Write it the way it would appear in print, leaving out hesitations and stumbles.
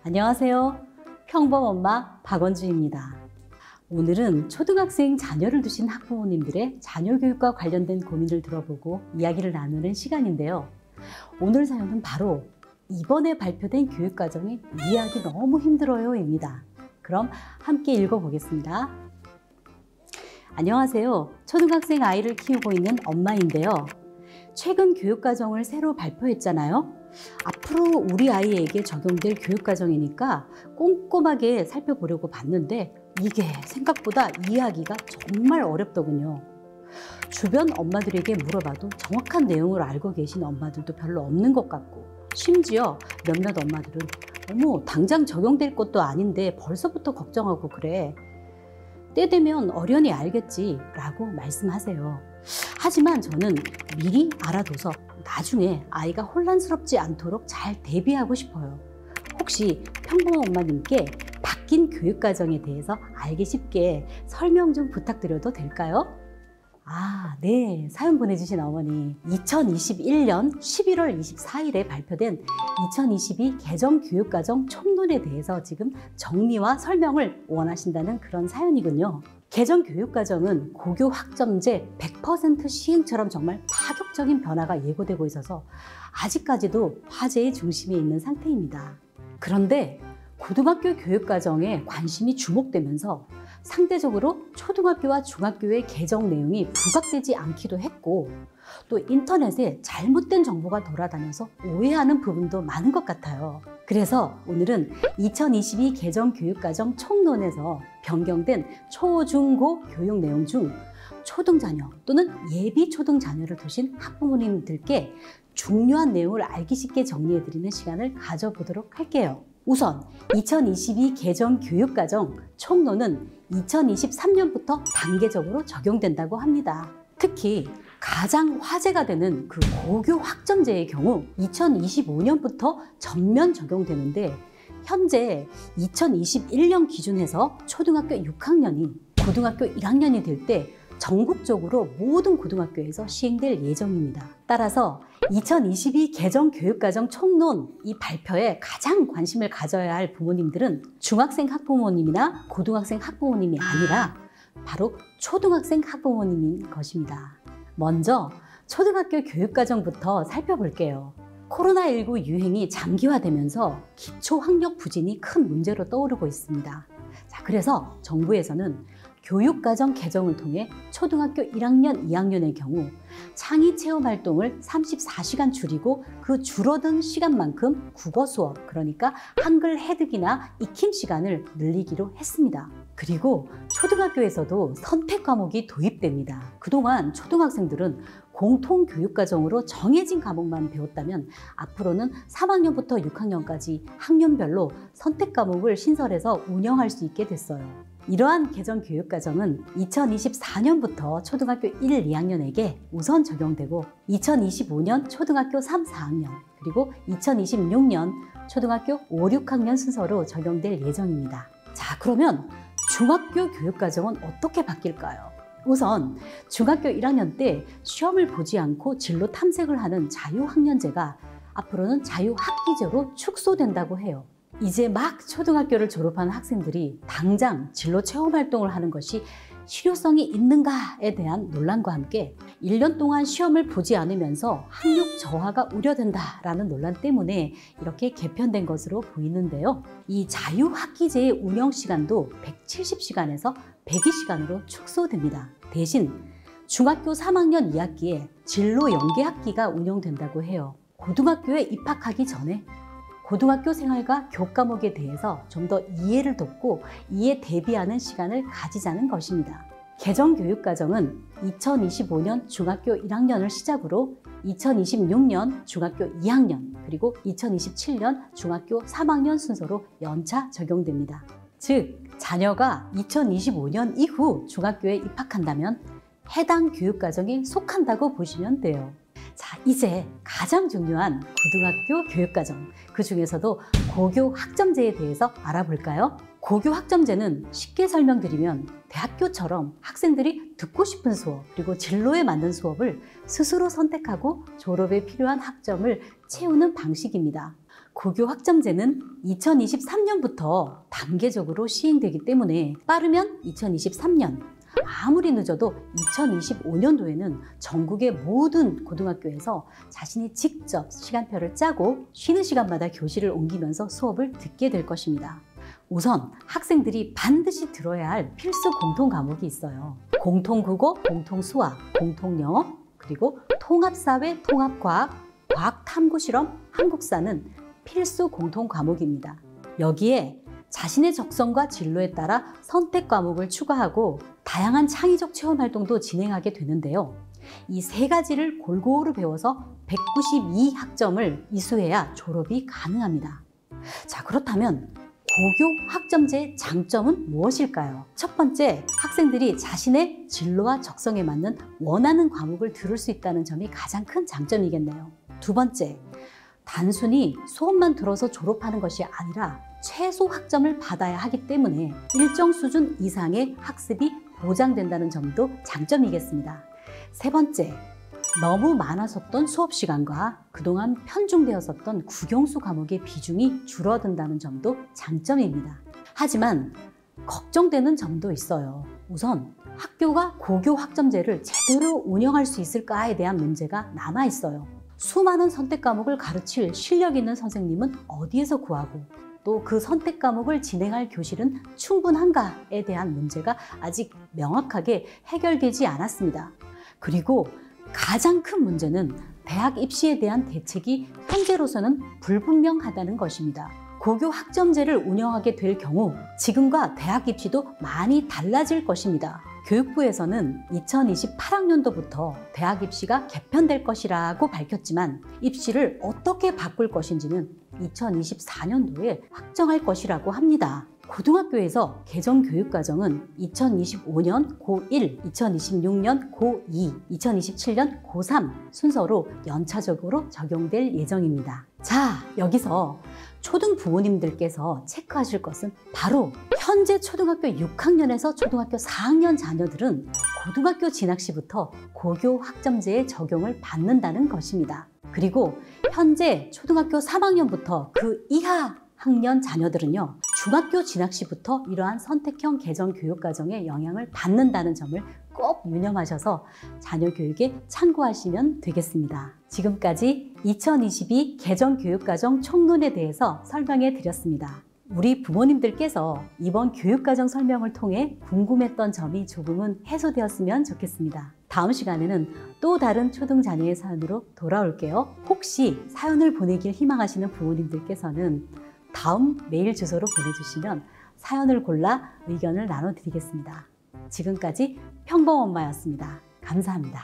안녕하세요. 평범엄마 박원주입니다. 오늘은 초등학생 자녀를 두신 학부모님들의 자녀 교육과 관련된 고민을 들어보고 이야기를 나누는 시간인데요. 오늘 사연은 바로 이번에 발표된 교육과정이 이해하기 너무 힘들어요입니다. 그럼 함께 읽어보겠습니다. 안녕하세요. 초등학생 아이를 키우고 있는 엄마인데요. 최근 교육과정을 새로 발표했잖아요. 앞으로 우리 아이에게 적용될 교육과정이니까 꼼꼼하게 살펴보려고 봤는데 이게 생각보다 이해하기가 정말 어렵더군요. 주변 엄마들에게 물어봐도 정확한 내용을 알고 계신 엄마들도 별로 없는 것 같고, 심지어 몇몇 엄마들은 어머, 당장 적용될 것도 아닌데 벌써부터 걱정하고 그래. 때 되면 어련히 알겠지 라고 말씀하세요. 하지만 저는 미리 알아둬서 나중에 아이가 혼란스럽지 않도록 잘 대비하고 싶어요. 혹시 평범엄마님께 바뀐 교육과정에 대해서 알기 쉽게 설명 좀 부탁드려도 될까요? 네. 사연 보내주신 어머니. 2021년 11월 24일에 발표된 2022 개정교육과정 총론에 대해서 지금 정리와 설명을 원하신다는 그런 사연이군요. 개정교육과정은 고교 학점제 100% 시행처럼 정말 파격적인 변화가 예고되고 있어서 아직까지도 화제의 중심에 있는 상태입니다. 그런데 고등학교 교육과정에 관심이 주목되면서 상대적으로 초등학교와 중학교의 개정 내용이 부각되지 않기도 했고, 또 인터넷에 잘못된 정보가 돌아다녀서 오해하는 부분도 많은 것 같아요. 그래서 오늘은 2022 개정 교육과정 총론에서 변경된 초, 중, 고 교육 내용 중 초등자녀 또는 예비 초등자녀를 두신 학부모님들께 중요한 내용을 알기 쉽게 정리해드리는 시간을 가져보도록 할게요. 우선 2022 개정 교육과정 총론은 2023년부터 단계적으로 적용된다고 합니다. 특히 가장 화제가 되는 그 고교 학점제의 경우 2025년부터 전면 적용되는데, 현재 2021년 기준에서 초등학교 6학년이 고등학교 1학년이 될 때 전국적으로 모든 고등학교에서 시행될 예정입니다. 따라서 2022 개정 교육과정 총론 이 발표에 가장 관심을 가져야 할 부모님들은 중학생 학부모님이나 고등학생 학부모님이 아니라 바로 초등학생 학부모님인 것입니다. 먼저 초등학교 교육과정부터 살펴볼게요. 코로나19 유행이 장기화되면서 기초학력 부진이 큰 문제로 떠오르고 있습니다. 그래서 정부에서는 교육과정 개정을 통해 초등학교 1학년, 2학년의 경우 창의 체험 활동을 34시간 줄이고 그 줄어든 시간만큼 국어 수업, 그러니까 한글 해득이나 익힘 시간을 늘리기로 했습니다. 그리고 초등학교에서도 선택 과목이 도입됩니다. 그동안 초등학생들은 공통교육과정으로 정해진 과목만 배웠다면 앞으로는 3학년부터 6학년까지 학년별로 선택 과목을 신설해서 운영할 수 있게 됐어요. 이러한 개정 교육과정은 2024년부터 초등학교 1, 2학년에게 우선 적용되고 2025년 초등학교 3, 4학년 그리고 2026년 초등학교 5, 6학년 순서로 적용될 예정입니다. 그러면 중학교 교육과정은 어떻게 바뀔까요? 우선 중학교 1학년 때 시험을 보지 않고 진로 탐색을 하는 자유학년제가 앞으로는 자유학기제로 축소된다고 해요. 이제 막 초등학교를 졸업한 학생들이 당장 진로 체험 활동을 하는 것이 실효성이 있는가에 대한 논란과 함께 1년 동안 시험을 보지 않으면서 학력 저하가 우려된다라는 논란 때문에 이렇게 개편된 것으로 보이는데요. 이 자유학기제의 운영 시간도 170시간에서 100시간으로 축소됩니다. 대신 중학교 3학년 2학기에 진로 연계학기가 운영된다고 해요. 고등학교에 입학하기 전에 고등학교 생활과 교과목에 대해서 좀 더 이해를 돕고 이에 대비하는 시간을 가지자는 것입니다. 개정 교육과정은 2025년 중학교 1학년을 시작으로 2026년 중학교 2학년 그리고 2027년 중학교 3학년 순서로 연차 적용됩니다. 즉, 자녀가 2025년 이후 중학교에 입학한다면 해당 교육과정에 속한다고 보시면 돼요. 이제 가장 중요한 고등학교 교육과정, 그 중에서도 고교 학점제에 대해서 알아볼까요? 고교 학점제는 쉽게 설명드리면 대학교처럼 학생들이 듣고 싶은 수업 그리고 진로에 맞는 수업을 스스로 선택하고 졸업에 필요한 학점을 채우는 방식입니다. 고교 학점제는 2023년부터 단계적으로 시행되기 때문에 빠르면 2023년, 아무리 늦어도 2025년도에는 전국의 모든 고등학교에서 자신이 직접 시간표를 짜고 쉬는 시간마다 교실을 옮기면서 수업을 듣게 될 것입니다. 우선 학생들이 반드시 들어야 할 필수 공통 과목이 있어요. 공통국어, 공통수학, 공통영어, 그리고 통합사회, 통합과학, 과학탐구실험, 한국사는 필수 공통 과목입니다. 여기에 자신의 적성과 진로에 따라 선택 과목을 추가하고 다양한 창의적 체험 활동도 진행하게 되는데요. 이 세 가지를 골고루 배워서 192학점을 이수해야 졸업이 가능합니다. 자, 그렇다면 고교 학점제의 장점은 무엇일까요? 첫 번째, 학생들이 자신의 진로와 적성에 맞는 원하는 과목을 들을 수 있다는 점이 가장 큰 장점이겠네요. 두 번째, 단순히 수업만 들어서 졸업하는 것이 아니라 최소 학점을 받아야 하기 때문에 일정 수준 이상의 학습이 보장된다는 점도 장점이겠습니다. 세 번째, 너무 많았었던 수업 시간과 그동안 편중되었었던 국영수 과목의 비중이 줄어든다는 점도 장점입니다. 하지만 걱정되는 점도 있어요. 우선 학교가 고교 학점제를 제대로 운영할 수 있을까에 대한 문제가 남아 있어요. 수많은 선택 과목을 가르칠 실력 있는 선생님은 어디에서 구하고 또 그 선택 과목을 진행할 교실은 충분한가에 대한 문제가 아직 명확하게 해결되지 않았습니다. 그리고 가장 큰 문제는 대학 입시에 대한 대책이 현재로서는 불분명하다는 것입니다. 고교 학점제를 운영하게 될 경우 지금과 대학 입시도 많이 달라질 것입니다. 교육부에서는 2028학년도부터 대학 입시가 개편될 것이라고 밝혔지만 입시를 어떻게 바꿀 것인지는 2024년도에 확정할 것이라고 합니다. 고등학교에서 개정 교육과정은 2025년 고1, 2026년 고2, 2027년 고3 순서로 연차적으로 적용될 예정입니다. 자, 여기서 초등 부모님들께서 체크하실 것은 바로 현재 초등학교 6학년에서 초등학교 4학년 자녀들은 고등학교 진학 시부터 고교 학점제의 적용을 받는다는 것입니다. 그리고 현재 초등학교 3학년부터 그 이하 학년 자녀들은요, 중학교 진학 시부터 이러한 선택형 개정 교육과정의 영향을 받는다는 점을 꼭 유념하셔서 자녀 교육에 참고하시면 되겠습니다. 지금까지 2022 개정 교육과정 총론에 대해서 설명해 드렸습니다. 우리 부모님들께서 이번 교육과정 설명을 통해 궁금했던 점이 조금은 해소되었으면 좋겠습니다. 다음 시간에는 또 다른 초등 자녀의 사연으로 돌아올게요. 혹시 사연을 보내길 희망하시는 부모님들께서는 다음 메일 주소로 보내주시면 사연을 골라 의견을 나눠드리겠습니다. 지금까지 평범엄마였습니다. 감사합니다.